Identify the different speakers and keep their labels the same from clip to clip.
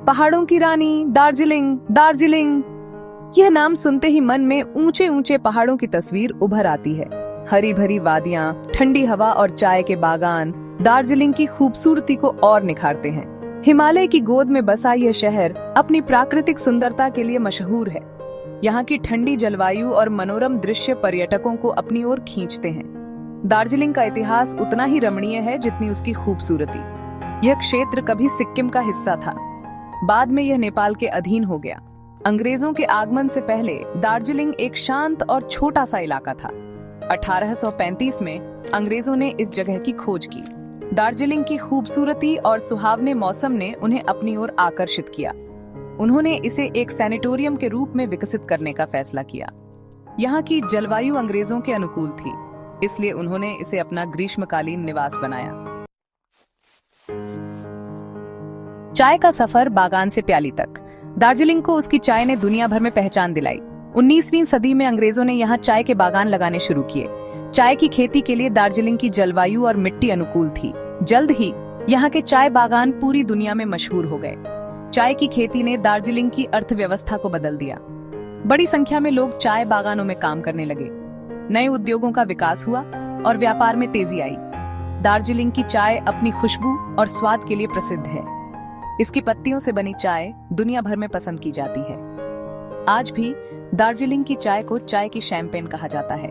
Speaker 1: पहाड़ों की रानी दार्जिलिंग, दार्जिलिंग। यह नाम सुनते ही मन में ऊंचे ऊंचे पहाड़ों की तस्वीर उभर आती है। हरी भरी वादियां, ठंडी हवा और चाय के बागान दार्जिलिंग की खूबसूरती को और निखारते हैं। हिमालय की गोद में बसा यह शहर अपनी प्राकृतिक सुंदरता के लिए मशहूर है। यहाँ की ठंडी जलवायु और मनोरम दृश्य पर्यटकों को अपनी ओर खींचते हैं। दार्जिलिंग का इतिहास उतना ही रमणीय है जितनी उसकी खूबसूरती। यह क्षेत्र कभी सिक्किम का हिस्सा था, बाद में यह नेपाल के अधीन हो गया। अंग्रेजों के आगमन से पहले दार्जिलिंग एक शांत और छोटा सा इलाका था। 1835 में अंग्रेजों ने इस जगह की खोज की। दार्जिलिंग की खूबसूरती और सुहावने मौसम ने उन्हें अपनी ओर आकर्षित किया। उन्होंने इसे एक सैनिटोरियम के रूप में विकसित करने का फैसला किया। यहाँ की जलवायु अंग्रेजों के अनुकूल थी, इसलिए उन्होंने इसे अपना ग्रीष्मकालीन निवास बनाया। चाय का सफर बागान से प्याली तक। दार्जिलिंग को उसकी चाय ने दुनिया भर में पहचान दिलाई। 19वीं सदी में अंग्रेजों ने यहाँ चाय के बागान लगाने शुरू किए। चाय की खेती के लिए दार्जिलिंग की जलवायु और मिट्टी अनुकूल थी। जल्द ही यहाँ के चाय बागान पूरी दुनिया में मशहूर हो गए। चाय की खेती ने दार्जिलिंग की अर्थव्यवस्था को बदल दिया। बड़ी संख्या में लोग चाय बागानों में काम करने लगे। नए उद्योगों का विकास हुआ और व्यापार में तेजी आई। दार्जिलिंग की चाय अपनी खुशबू और स्वाद के लिए प्रसिद्ध है। इसकी पत्तियों से बनी चाय दुनिया भर में पसंद की जाती है। आज भी दार्जिलिंग की चाय को चाय की शैंपेन कहा जाता है।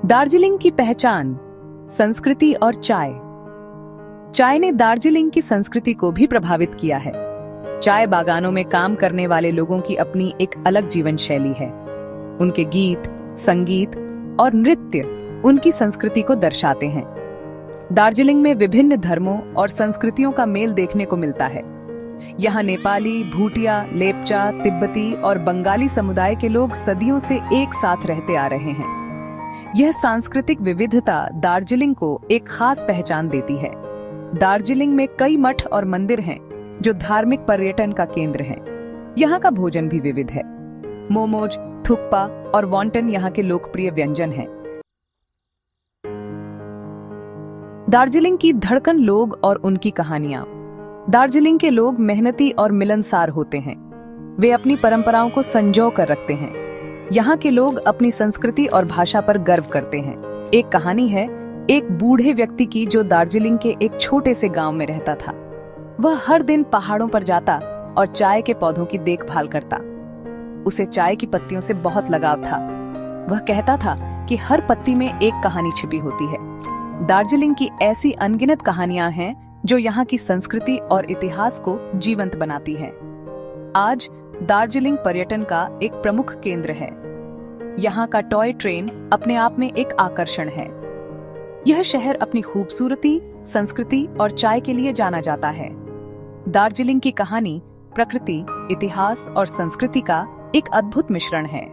Speaker 1: दार्जिलिंग की पहचान, संस्कृति और चाय। चाय ने दार्जिलिंग की संस्कृति को भी प्रभावित किया है। चाय बागानों में काम करने वाले लोगों की अपनी एक अलग जीवन शैली है। उनके गीत, संगीत और नृत्य उनकी संस्कृति को दर्शाते हैं। दार्जिलिंग में विभिन्न धर्मों और संस्कृतियों का मेल देखने को मिलता है। यहाँ नेपाली, भूटिया, लेपचा, तिब्बती और बंगाली समुदाय के लोग सदियों से एक साथ रहते आ रहे हैं। यह सांस्कृतिक विविधता दार्जिलिंग को एक खास पहचान देती है। दार्जिलिंग में कई मठ और मंदिर हैं जो धार्मिक पर्यटन का केंद्र हैं। यहाँ का भोजन भी विविध है। मोमोज, थुक्पा और वॉन्टन यहाँ के लोकप्रिय व्यंजन हैं। दार्जिलिंग की धड़कन लोग और उनकी कहानियां। दार्जिलिंग के लोग मेहनती और मिलनसार होते हैं। वे अपनी परंपराओं को संजो कर रखते हैं। यहाँ के लोग अपनी संस्कृति और भाषा पर गर्व करते हैं। एक कहानी है एक बूढ़े व्यक्ति की जो दार्जिलिंग के एक छोटे से गांव में रहता था। वह हर दिन पहाड़ों पर जाता और चाय के पौधों की देखभाल करता। उसे चाय की पत्तियों से बहुत लगाव था। वह कहता था कि हर पत्ती में एक कहानी छिपी होती है। दार्जिलिंग की ऐसी अनगिनत कहानियां हैं जो यहाँ की संस्कृति और इतिहास को जीवंत बनाती हैं। आज दार्जिलिंग पर्यटन का एक प्रमुख केंद्र है। यहाँ का टॉय ट्रेन अपने आप में एक आकर्षण है। यह शहर अपनी खूबसूरती, संस्कृति और चाय के लिए जाना जाता है। दार्जिलिंग की कहानी प्रकृति, इतिहास और संस्कृति का एक अद्भुत मिश्रण है।